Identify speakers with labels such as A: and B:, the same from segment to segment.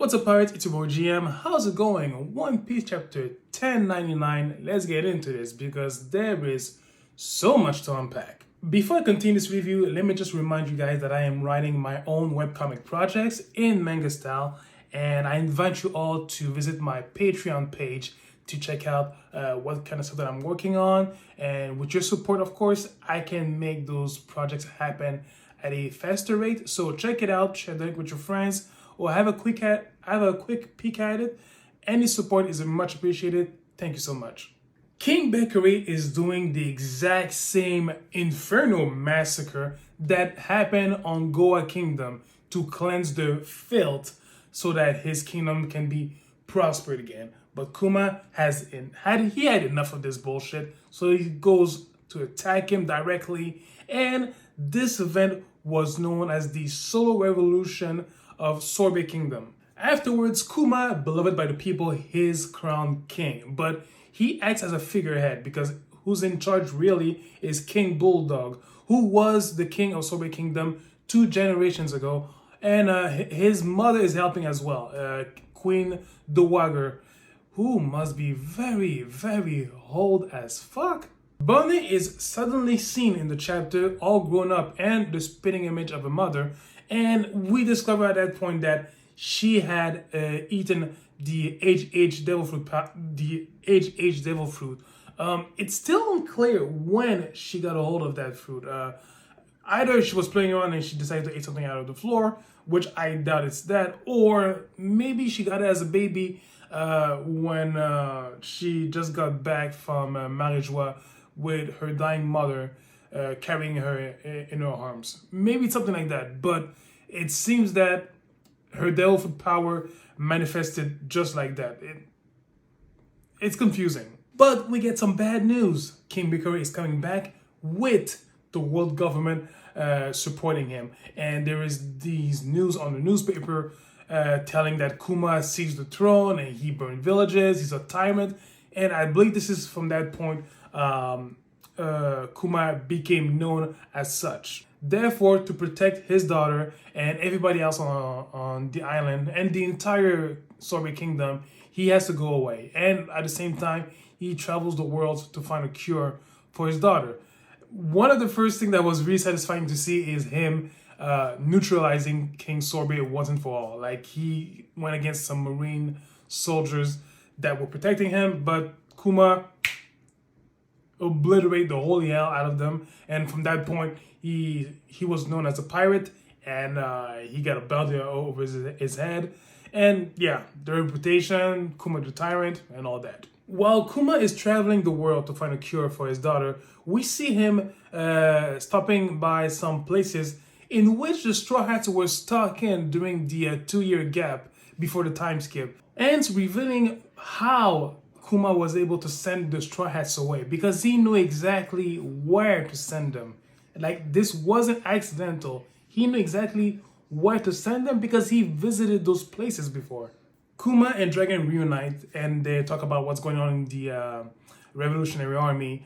A: What's up, pirates? It's your boy GM. How's it going? One Piece chapter 1099. Let's get into this because there is so much to unpack. Before I continue this review, let me just remind you guys that I am writing my own webcomic projects in manga style, and I invite you all to visit my Patreon page to check out what kind of stuff that I'm working on. And with your support, of course, I can make those projects happen at a faster rate. So check it out, share the link with your friends, or have a quick peek at it. Any support is much appreciated. Thank you so much. King Bakery is doing the exact same Inferno massacre that happened on Goa Kingdom to cleanse the filth so that his kingdom can be prospered again. But Kuma had enough of this bullshit, so he goes to attack him directly, and this event was known as the Solo Revolution of Sorbet Kingdom. Afterwards, Kuma, beloved by the people, is crowned king, but he acts as a figurehead because who's in charge really is King Bulldog, who was the king of Sorbet Kingdom 2 generations ago, and his mother is helping as well, Queen Dewagger, who must be very, very old as fuck. Bonnie is suddenly seen in the chapter all grown up and the spitting image of a mother, and we discover at that point that she had eaten the HH devil fruit. It's still unclear when she got a hold of that fruit. Either she was playing around and she decided to eat something out of the floor, which I doubt it's that, or maybe she got it as a baby when she just got back from Marijois with her dying mother carrying her in her arms. Maybe something like that, but it seems that her devil fruit power manifested just like that. It's confusing. But we get some bad news. King Bakery is coming back with the world government supporting him. And there is these news on the newspaper telling that Kuma seized the throne and he burned villages, he's a tyrant. And I believe this is from that point Kuma became known as such. Therefore, to protect his daughter and everybody else on the island and the entire Sorbet Kingdom, he has to go away. And at the same time, he travels the world to find a cure for his daughter. One of the first things that was really satisfying to see is him neutralizing King Sorbet once and for all. Like, he went against some marine soldiers that were protecting him, but Kuma obliterate the holy hell out of them, and from that point he was known as a pirate, and he got a bounty over his head, and yeah, the reputation, Kuma the Tyrant, and all that. While Kuma is traveling the world to find a cure for his daughter, we see him stopping by some places in which the Straw Hats were stuck in during the 2-year gap before the time skip, and it's revealing how Kuma was able to send the Straw Hats away because he knew exactly where to send them. Like, this wasn't accidental. He knew exactly where to send them because he visited those places before. Kuma and Dragon reunite and they talk about what's going on in the Revolutionary Army.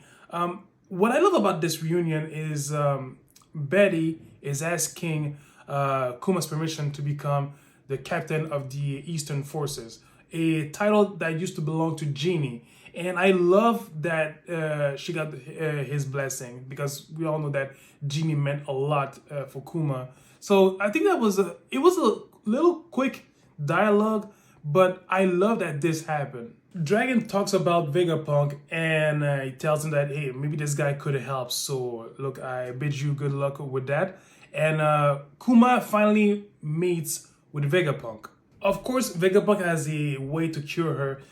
A: What I love about this reunion is Betty is asking Kuma's permission to become the captain of the Eastern Forces, a title that used to belong to Genie. And I love that she got his blessing because we all know that Genie meant a lot for Kuma. So I think it was a little quick dialogue, but I love that this happened. Dragon talks about Vegapunk and he tells him that, hey, maybe this guy could help. So look, I bid you good luck with that. And Kuma finally meets with Vegapunk. Of course, Vegapunk has a way to cure her,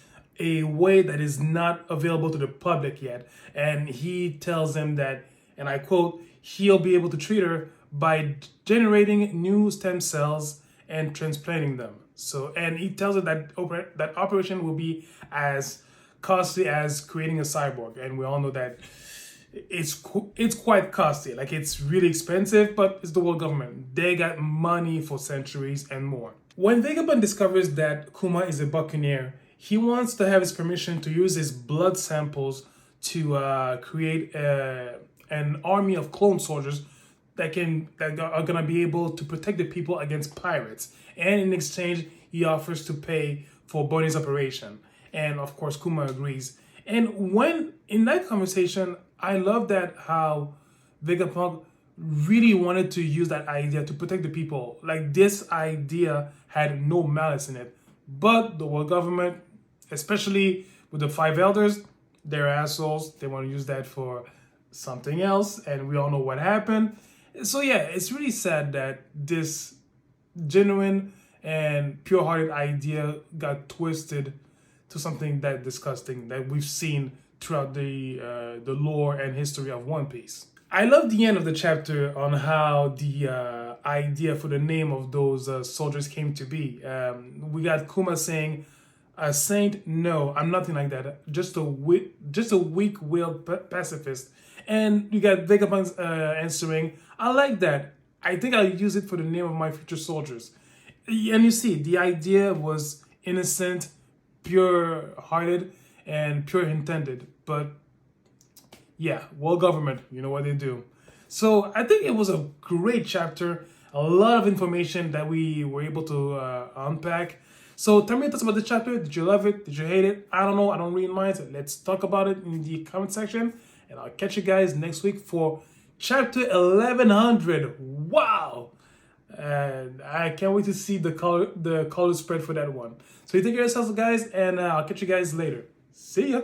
A: a way that is not available to the public yet. And he tells him that, and I quote, he'll be able to treat her by generating new stem cells and transplanting them. So, and he tells her that that operation will be as costly as creating a cyborg. And we all know that it's quite costly. Like, it's really expensive, but it's the world government. They got money for centuries and more. When Vegapunk discovers that Kuma is a buccaneer, he wants to have his permission to use his blood samples to create an army of clone soldiers that are gonna be able to protect the people against pirates. And in exchange, he offers to pay for Bonnie's operation. And of course, Kuma agrees. And when in that conversation, I love that how Vegapunk really wanted to use that idea to protect the people. Like this idea had no malice in it. But the world government, especially with the five elders, they're assholes. They want to use that for something else, and we all know what happened. So yeah, it's really sad that this genuine and pure-hearted idea got twisted to something that disgusting that we've seen throughout the lore and history of One Piece. I love the end of the chapter on how the idea for the name of those soldiers came to be. We got Kuma saying, "A saint? No, I'm nothing like that. Just a weak-willed pacifist." And you got Vegapunk answering, "I like that. I think I'll use it for the name of my future soldiers." And you see, the idea was innocent, pure-hearted, and pure-intended. But yeah, world government, you know what they do. So I think it was a great chapter. A lot of information that we were able to unpack. So tell me your thoughts about the chapter. Did you love it? Did you hate it? I don't know. I don't read minds. Let's talk about it in the comment section. And I'll catch you guys next week for chapter 1100. Wow! And I can't wait to see the color spread for that one. So you take care of yourselves, guys, and I'll catch you guys later. See ya!